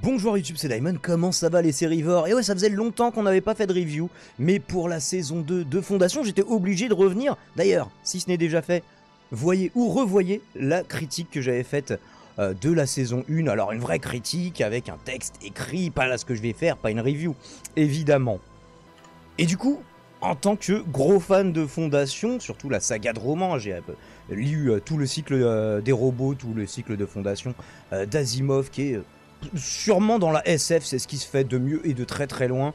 Bonjour YouTube, c'est Diamond, comment ça va les sérivores? Et ouais, ça faisait longtemps qu'on n'avait pas fait de review, mais pour la saison 2 de Fondation, j'étais obligé de revenir. D'ailleurs, si ce n'est déjà fait, voyez ou revoyez la critique que j'avais faite de la saison 1. Alors une vraie critique avec un texte écrit, pas là ce que je vais faire, pas une review, évidemment. Et du coup, en tant que gros fan de Fondation, surtout la saga de romans, j'ai lu tout le cycle des robots, tout le cycle de Fondation d'Asimov, qui est sûrement dans la SF, c'est ce qui se fait de mieux et de très très loin.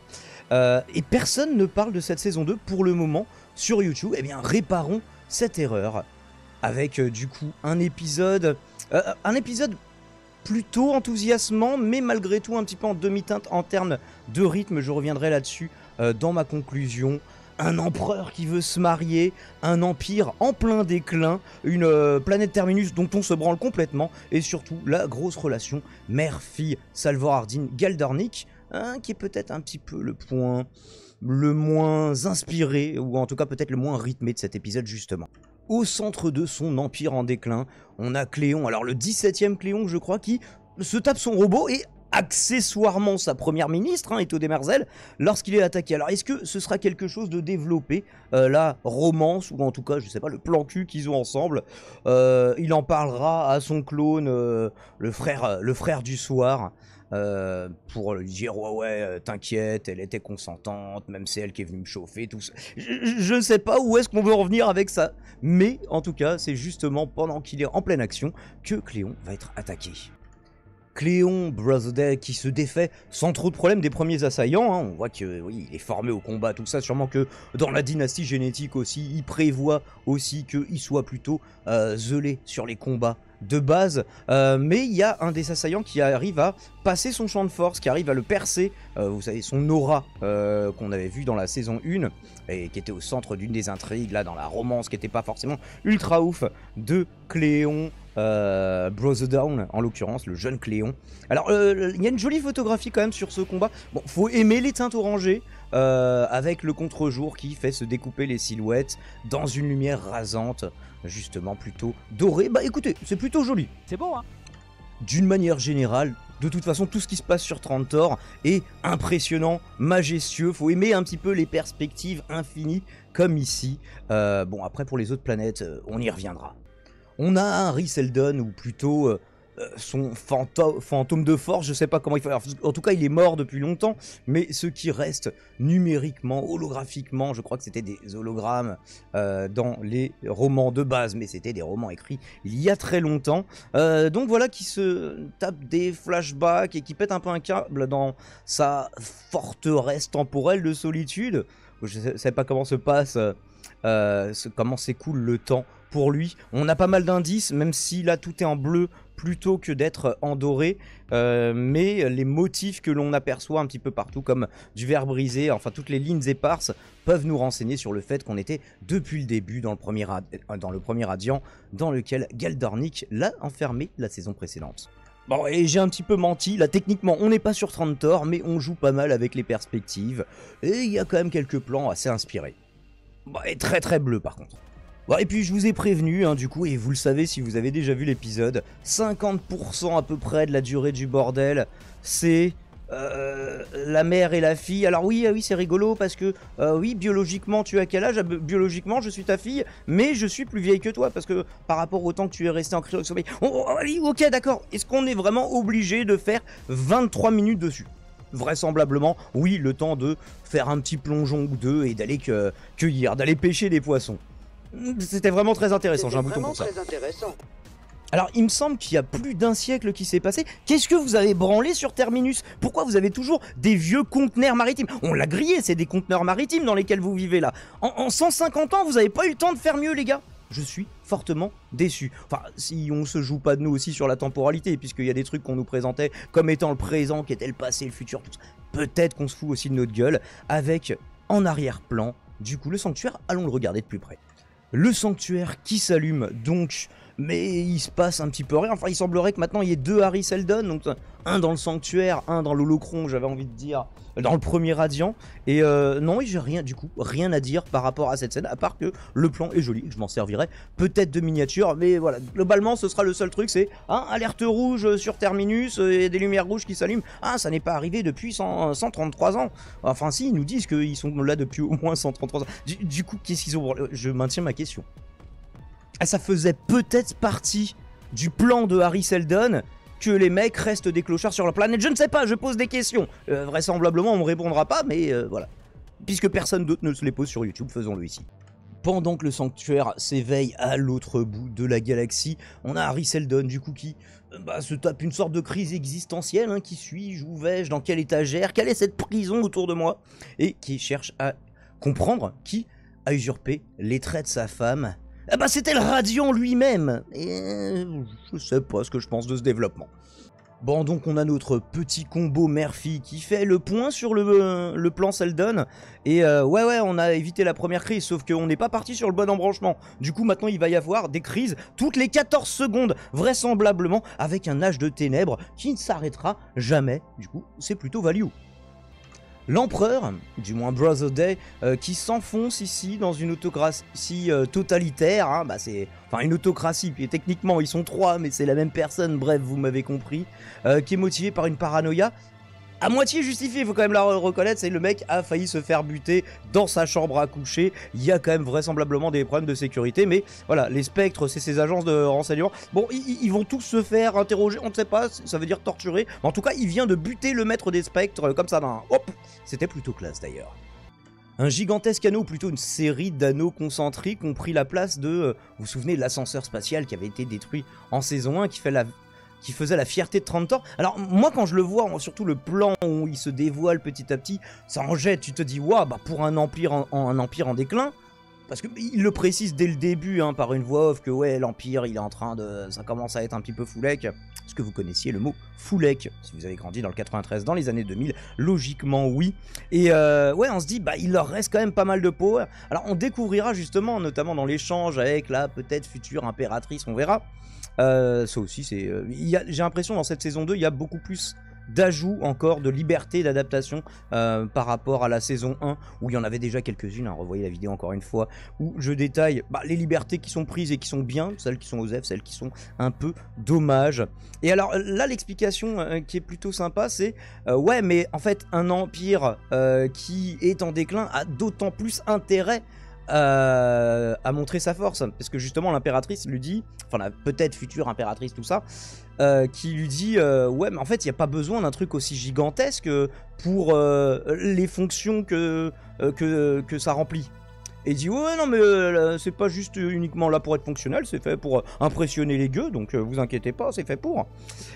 Et personne ne parle de cette saison 2 pour le moment sur YouTube. Eh bien, réparons cette erreur avec du coup un épisode plutôt enthousiasmant, mais malgré tout un petit peu en demi-teinte en termes de rythme. Je reviendrai là-dessus dans ma conclusion. Un empereur qui veut se marier, un empire en plein déclin, une planète Terminus dont on se branle complètement, et surtout la grosse relation mère-fille Salvor Hardin Galdornik, qui est peut-être un petit peu le point le moins inspiré, ou en tout cas peut-être le moins rythmé de cet épisode justement. Au centre de son empire en déclin, on a Cléon, alors le 17e Cléon je crois, qui se tape son robot et accessoirement sa première ministre, Eto Demerzel, lorsqu'il est attaqué. Alors est-ce que ce sera quelque chose de développé, la romance, ou en tout cas, je sais pas, le plan cul qu'ils ont ensemble? Il en parlera à son clone, le frère du soir, pour lui dire ouais, t'inquiète, elle était consentante, même c'est elle qui est venue me chauffer, tout ça. Je ne sais pas où est-ce qu'on veut en venir avec ça, mais en tout cas, c'est justement pendant qu'il est en pleine action que Cléon va être attaqué. Cléon Brotherday qui se défait sans trop de problèmes des premiers assaillants, on voit que oui, il est formé au combat, tout ça, sûrement que dans la dynastie génétique aussi, il prévoit aussi qu'il soit plutôt zelé sur les combats de base, mais il y a un des assaillants qui arrive à passer son champ de force, qui arrive à le percer, vous savez, son aura qu'on avait vu dans la saison 1, et qui était au centre d'une des intrigues, là, dans la romance, qui n'était pas forcément ultra ouf, de Cléon Brotherdown, en l'occurrence, le jeune Cléon. Alors, il y a une jolie photographie quand même sur ce combat. Bon, faut aimer les teintes orangées, avec le contre-jour qui fait se découper les silhouettes dans une lumière rasante, justement plutôt dorée. Bah écoutez, c'est plutôt joli. C'est beau, hein. D'une manière générale, de toute façon, tout ce qui se passe sur Trantor est impressionnant, majestueux. Faut aimer un petit peu les perspectives infinies, comme ici. Bon, après, pour les autres planètes, on y reviendra. On a un Riseldon, ou plutôt son fantôme de force, je sais pas comment il faut. Alors, en tout cas, il est mort depuis longtemps, mais ce qui reste numériquement, holographiquement, je crois que c'était des hologrammes dans les romans de base, mais c'était des romans écrits il y a très longtemps. Donc voilà, qui se tape des flashbacks et qui pète un peu un câble dans sa forteresse temporelle de solitude. Je sais pas comment se passe, comment s'écoule le temps pour lui. On a pas mal d'indices, même si là tout est en bleu plutôt que d'être en doré, mais les motifs que l'on aperçoit un petit peu partout, comme du verre brisé, enfin toutes les lignes éparses, peuvent nous renseigner sur le fait qu'on était depuis le début dans le premier radiant dans lequel Galdornik l'a enfermé la saison précédente. Bon, et j'ai un petit peu menti, là techniquement on n'est pas sur Trantor, mais on joue pas mal avec les perspectives, et il y a quand même quelques plans assez inspirés. Bon, et très très bleu par contre. Bon, et puis je vous ai prévenu, du coup, et vous le savez si vous avez déjà vu l'épisode, 50% à peu près de la durée du bordel, c'est la mère et la fille. Alors oui, c'est rigolo parce que, oui, biologiquement tu as quel âge? Biologiquement je suis ta fille, mais je suis plus vieille que toi, parce que par rapport au temps que tu es resté en cryo-sommeil. Ok, d'accord, est-ce qu'on est vraiment obligé de faire 23 minutes dessus? Vraisemblablement, oui, le temps de faire un petit plongeon ou deux et d'aller cueillir, d'aller pêcher des poissons. C'était vraiment très intéressant, j'ai un bouton pour ça. Alors, il me semble qu'il y a plus d'un siècle qui s'est passé. Qu'est-ce que vous avez branlé sur Terminus? Pourquoi vous avez toujours des vieux conteneurs maritimes? On l'a grillé, c'est des conteneurs maritimes dans lesquels vous vivez là. En 150 ans, vous avez pas eu le temps de faire mieux, les gars? Je suis fortement déçu. Enfin, si on se joue pas de nous aussi sur la temporalité, puisqu'il y a des trucs qu'on nous présentait comme étant le présent, qui était le passé, le futur, tout ça. Peut-être qu'on se fout aussi de notre gueule, avec, en arrière-plan, du coup, le sanctuaire. Allons le regarder de plus près. Le sanctuaire qui s'allume donc mais il se passe un petit peu rien. Enfin, il semblerait que maintenant il y ait 2 Harry Seldon, donc un dans le sanctuaire, un dans l'holocron, j'avais envie de dire, dans le premier radiant. Et non, j'ai rien, du coup, rien à dire par rapport à cette scène, à part que le plan est joli, je m'en servirai peut-être de miniature, mais voilà, globalement, ce sera le seul truc, c'est alerte rouge sur Terminus, et des lumières rouges qui s'allument. Ça n'est pas arrivé depuis 133 ans. Enfin, si, ils nous disent qu'ils sont là depuis au moins 133 ans. Du coup, qu'est-ce qu'ils ont... Je maintiens ma question. Ça faisait peut-être partie du plan de Harry Seldon que les mecs restent des clochards sur la planète. Je ne sais pas, je pose des questions. Vraisemblablement, on me répondra pas, mais voilà. Puisque personne d'autre ne se les pose sur YouTube, faisons-le ici. Pendant que le sanctuaire s'éveille à l'autre bout de la galaxie, on a Harry Seldon, du coup, qui se tape une sorte de crise existentielle. Qui suis-je? Où vais-je? Dans quelle étagère? Quelle est cette prison autour de moi? Et qui cherche à comprendre qui a usurpé les traits de sa femme. C'était le Radiant lui-même. Et je sais pas ce que je pense de ce développement. Bon, donc on a notre petit combo mère-fille qui fait le point sur le plan Seldon. Et ouais, on a évité la première crise, sauf qu'on n'est pas parti sur le bon embranchement. Du coup, maintenant, il va y avoir des crises toutes les 14 secondes, vraisemblablement, avec un âge de ténèbres qui ne s'arrêtera jamais. Du coup, c'est plutôt value. L'empereur, du moins Brother Day, qui s'enfonce ici dans une autocratie totalitaire, c'est une autocratie, puis techniquement ils sont 3, mais c'est la même personne, bref, vous m'avez compris, qui est motivé par une paranoïa à moitié justifiée, il faut quand même la reconnaître, c'est le mec a failli se faire buter dans sa chambre à coucher, il y a quand même vraisemblablement des problèmes de sécurité, mais voilà, les spectres, c'est ces agences de renseignement, bon, ils vont tous se faire interroger, on ne sait pas, ça veut dire torturer, mais en tout cas, il vient de buter le maître des spectres, comme ça, hop, c'était plutôt classe d'ailleurs. Un gigantesque anneau, ou plutôt une série d'anneaux concentriques ont pris la place de, vous vous souvenez, l'ascenseur spatial qui avait été détruit en saison 1, qui faisait la fierté de Trantor. Alors moi quand je le vois, surtout le plan où il se dévoile petit à petit, ça en jette, tu te dis waouh, pour un empire en déclin, parce qu'il le précise dès le début par une voix off que ouais, l'empire il est en train de, ça commence à être un petit peu foulec. Est-ce que vous connaissiez le mot foulec? Si vous avez grandi dans le 93, dans les années 2000, logiquement oui. Et ouais, on se dit il leur reste quand même pas mal de power. Alors on découvrira justement, notamment dans l'échange avec la peut-être future impératrice, on verra. Ça aussi, c'est. J'ai l'impression dans cette saison 2, il y a beaucoup plus d'ajouts encore, de liberté d'adaptation par rapport à la saison 1, où il y en avait déjà quelques-unes, revoyez la vidéo encore une fois, où je détaille les libertés qui sont prises et qui sont bien, celles qui sont OSEF, celles qui sont un peu dommages. Et alors là, l'explication qui est plutôt sympa, c'est ouais, mais en fait, un empire qui est en déclin a d'autant plus intérêt à montrer sa force, parce que justement l'impératrice lui dit, enfin la peut-être future impératrice, tout ça, qui lui dit ouais, mais en fait il n'y a pas besoin d'un truc aussi gigantesque pour les fonctions que ça remplit. Et il dit ouais, non mais c'est pas juste uniquement là pour être fonctionnel, c'est fait pour impressionner les gueux, donc vous inquiétez pas, c'est fait pour.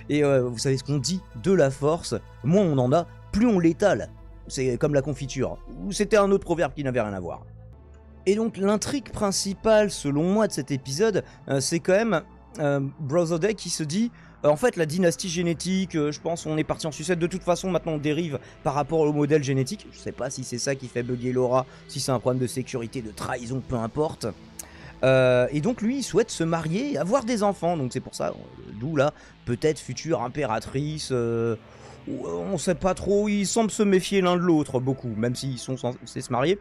Et vous savez ce qu'on dit de la force, moins on en a, plus on l'étale. C'est comme la confiture, ou c'était un autre proverbe qui n'avait rien à voir. Et donc l'intrigue principale, selon moi, de cet épisode, c'est quand même Brother Day qui se dit, en fait la dynastie génétique, je pense on est parti en sucette, de toute façon maintenant on dérive par rapport au modèle génétique, je sais pas si c'est ça qui fait bugger Laura, si c'est un problème de sécurité, de trahison, peu importe. Et donc lui il souhaite se marier et avoir des enfants, donc c'est pour ça, d'où la peut-être future impératrice, on sait pas trop, ils semblent se méfier l'un de l'autre beaucoup, même s'ils sont censés se marier.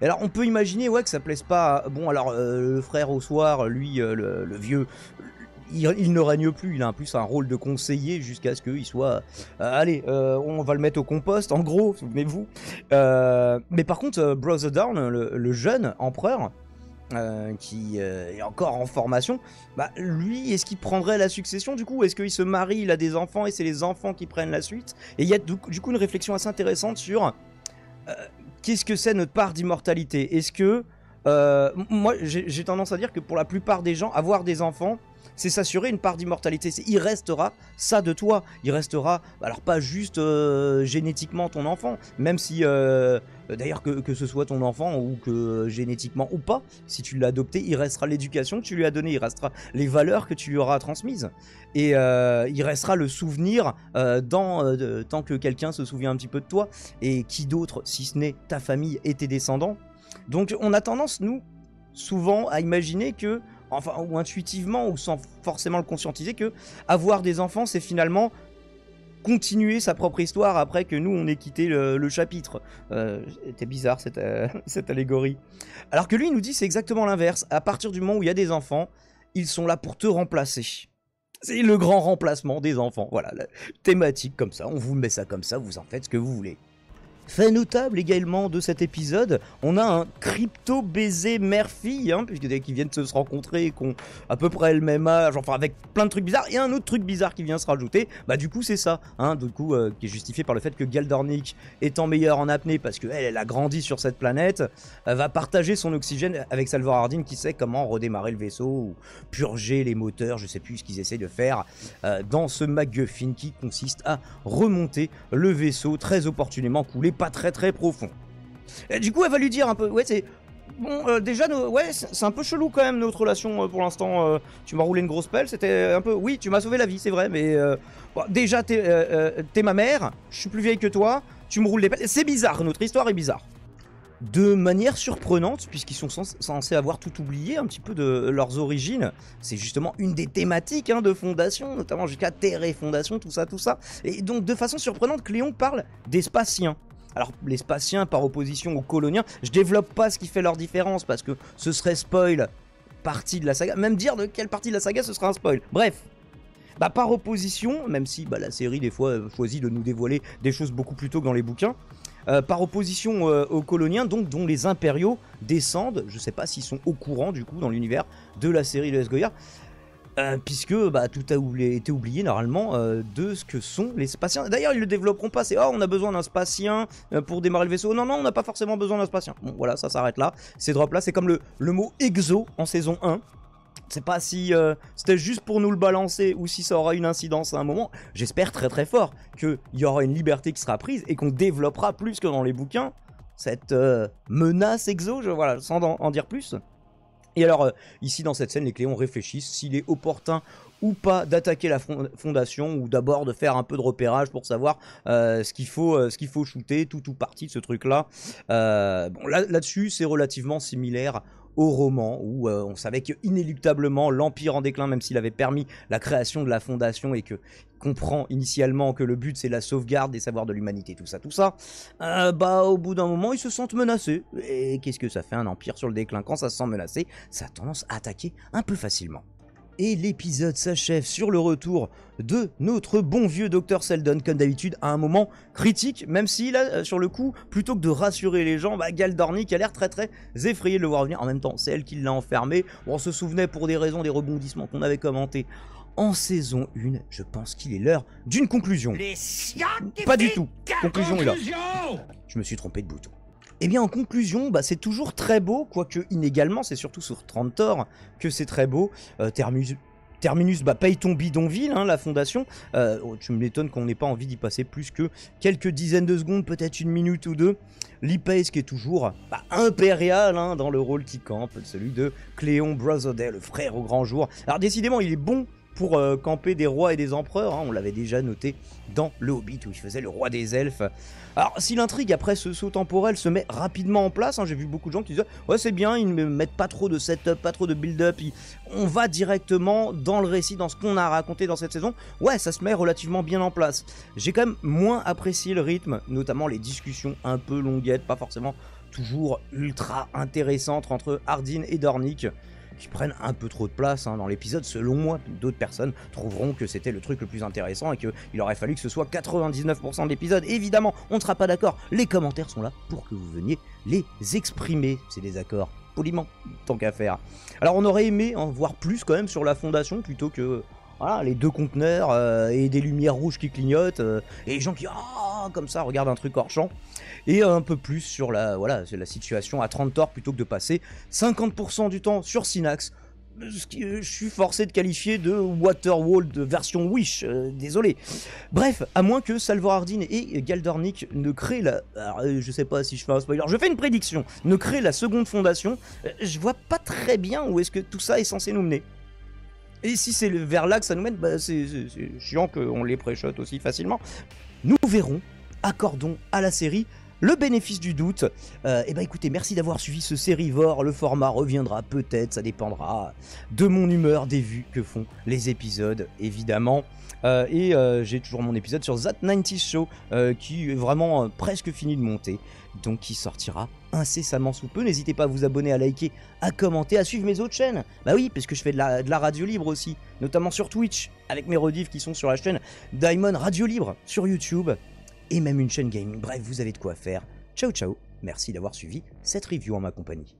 Et alors on peut imaginer ouais, que ça plaise pas, bon alors le frère au soir, lui le vieux, il ne règne plus, il a en plus un rôle de conseiller jusqu'à ce qu'il soit, allez, on va le mettre au compost, en gros, souvenez-vous. Mais par contre, Brother Down, le jeune empereur, qui est encore en formation, lui, est-ce qu'il prendrait la succession du coup? Est-ce qu'il se marie, il a des enfants et c'est les enfants qui prennent la suite? Et il y a du coup une réflexion assez intéressante sur qu'est-ce que c'est notre part d'immortalité? Est-ce que moi j'ai tendance à dire que pour la plupart des gens, avoir des enfants, c'est s'assurer une part d'immortalité. Il restera ça de toi. Il restera, alors pas juste génétiquement ton enfant, même si d'ailleurs que ce soit ton enfant ou que génétiquement ou pas, si tu l'as adopté, il restera l'éducation que tu lui as donnée, il restera les valeurs que tu lui auras transmises. Et il restera le souvenir tant que quelqu'un se souvient un petit peu de toi. Et qui d'autre, si ce n'est ta famille et tes descendants. Donc on a tendance, nous, souvent à imaginer que enfin, ou intuitivement, ou sans forcément le conscientiser, que avoir des enfants, c'est finalement continuer sa propre histoire après que nous on ait quitté le chapitre. C'était bizarre cette, cette allégorie. Alors que lui il nous dit c'est exactement l'inverse. À partir du moment où il y a des enfants, ils sont là pour te remplacer. C'est le grand remplacement des enfants. Voilà, la thématique comme ça, on vous met ça comme ça, vous en faites ce que vous voulez. Fait notable également de cet épisode, on a un crypto baiser mère-fille, hein, puisque dès qu'ils viennent de se rencontrer et qu'on à peu près le même âge, enfin avec plein de trucs bizarres, et un autre truc bizarre qui vient se rajouter, bah du coup c'est ça, hein, du coup qui est justifié par le fait que Gal Dornick, étant meilleure en apnée parce qu'elle a grandi sur cette planète, va partager son oxygène avec Salvor Hardin qui sait comment redémarrer le vaisseau ou purger les moteurs, je sais plus ce qu'ils essayent de faire dans ce MacGuffin qui consiste à remonter le vaisseau très opportunément coulé, pas très profond. Et du coup elle va lui dire un peu, ouais c'est... Bon, déjà, ouais, c'est un peu chelou quand même notre relation pour l'instant. Tu m'as roulé une grosse pelle, c'était un peu... Oui, tu m'as sauvé la vie, c'est vrai, mais... Bon, déjà, t'es ma mère, je suis plus vieille que toi, tu me roules des pelles. C'est bizarre, notre histoire est bizarre. De manière surprenante, puisqu'ils sont censés avoir tout oublié un petit peu de leurs origines, c'est justement une des thématiques hein, de Fondation, notamment jusqu'à Terre et Fondation, tout ça. Et donc, de façon surprenante, Cléon parle des Spatiens. Alors, les Spatiens par opposition aux Coloniens, je développe pas ce qui fait leur différence, parce que ce serait spoil partie de la saga. Même dire de quelle partie de la saga, ce sera un spoil. Bref. Bah, par opposition, même si bah, la série des fois choisit de nous dévoiler des choses beaucoup plus tôt que dans les bouquins, par opposition aux coloniens, donc dont les impériaux descendent, je sais pas s'ils sont au courant du coup dans l'univers de la série de S-Goya, puisque bah, tout a été oublié normalement de ce que sont les Spatiens. D'ailleurs ils le développeront pas, c'est oh on a besoin d'un Spatien pour démarrer le vaisseau, non on n'a pas forcément besoin d'un Spatien. Bon voilà, ça s'arrête là, ces drops là, c'est comme le mot exo en saison 1. Je sais pas si c'était juste pour nous le balancer ou si ça aura une incidence à un moment. J'espère très fort qu'il y aura une liberté qui sera prise et qu'on développera plus que dans les bouquins cette menace exo, voilà, sans en dire plus. Et alors, ici dans cette scène, les Cléons réfléchissent s'il est opportun ou pas d'attaquer la fondation ou d'abord de faire un peu de repérage pour savoir ce qu'il faut shooter, tout ou partie de ce truc-là. Bon, là-dessus, c'est relativement similaire au roman où on savait que inéluctablement l'Empire en déclin, même s'il avait permis la création de la Fondation et que comprend initialement que le but c'est la sauvegarde des savoirs de l'humanité, tout ça, bah au bout d'un moment ils se sentent menacés. Et qu'est-ce que ça fait un empire sur le déclin? Quand ça se sent menacé, ça a tendance à attaquer un peu facilement. Et l'épisode s'achève sur le retour de notre bon vieux Dr Seldon, comme d'habitude, à un moment critique, même si là, sur le coup, plutôt que de rassurer les gens, bah, Gal Dornick a l'air très effrayée de le voir venir. En même temps, c'est elle qui l'a enfermé. On se souvenait pour des raisons des rebondissements qu'on avait commentés en saison 1. Je pense qu'il est l'heure d'une conclusion. Pas du tout. Conclusion est là. Je me suis trompé de bouton. Et bien en conclusion, bah, c'est toujours très beau, quoique inégalement, c'est surtout sur Trantor que c'est très beau. Terminus bah, paye ton bidonville, hein, la fondation. Tu m'étonnes qu'on n'ait pas envie d'y passer plus que quelques dizaines de secondes, peut-être une minute ou deux. Lee Pace qui est toujours bah, impérial hein, dans le rôle qui campe, celui de Cléon Brotherdale, le frère au grand jour. Alors décidément, il est bon pour camper des rois et des empereurs, hein, on l'avait déjà noté dans le Hobbit où il faisait le roi des elfes. Alors si l'intrigue après ce saut temporel se met rapidement en place, hein, j'ai vu beaucoup de gens qui disaient ouais c'est bien, ils ne mettent pas trop de setup, pas trop de build-up, on va directement dans le récit, dans ce qu'on a raconté dans cette saison. Ouais, ça se met relativement bien en place. J'ai quand même moins apprécié le rythme, notamment les discussions un peu longuettes, pas forcément toujours ultra intéressantes entre Hardin et Dornick, qui prennent un peu trop de place hein, dans l'épisode. Selon moi, d'autres personnes trouveront que c'était le truc le plus intéressant et qu'il aurait fallu que ce soit 99% de l'épisode. Évidemment, on ne sera pas d'accord, les commentaires sont là pour que vous veniez les exprimer, ces désaccords, poliment, tant qu'à faire. Alors on aurait aimé en voir plus quand même sur la Fondation, plutôt que voilà, les deux conteneurs et des lumières rouges qui clignotent, et les gens qui, comme ça, regardent un truc hors champ. Et un peu plus sur la situation à Trantor, plutôt que de passer 50% du temps sur Synax, ce que je suis forcé de qualifier de Waterworld version Wish, désolé. Bref, à moins que Salvor Hardin et Gal Dornick ne créent la... Alors, je sais pas si je fais un spoiler, je fais une prédiction, ne créent la seconde fondation, je vois pas très bien où est-ce que tout ça est censé nous mener. Et si c'est vers là que ça nous mène, bah c'est chiant qu'on les pré-shot aussi facilement. Nous verrons, accordons à la série le bénéfice du doute. Et bah écoutez, merci d'avoir suivi ce Sérivore. Le format reviendra peut-être, ça dépendra de mon humeur, des vues que font les épisodes, évidemment. J'ai toujours mon épisode sur That 90s Show qui est vraiment presque fini de monter, donc qui sortira incessamment sous peu. N'hésitez pas à vous abonner, à liker, à commenter, à suivre mes autres chaînes. Bah oui, parce que je fais de la radio libre aussi, notamment sur Twitch, avec mes rediffs qui sont sur la chaîne Diamond Radio Libre sur YouTube, et même une chaîne gaming. Bref, vous avez de quoi faire. Ciao ciao, merci d'avoir suivi cette review en ma compagnie.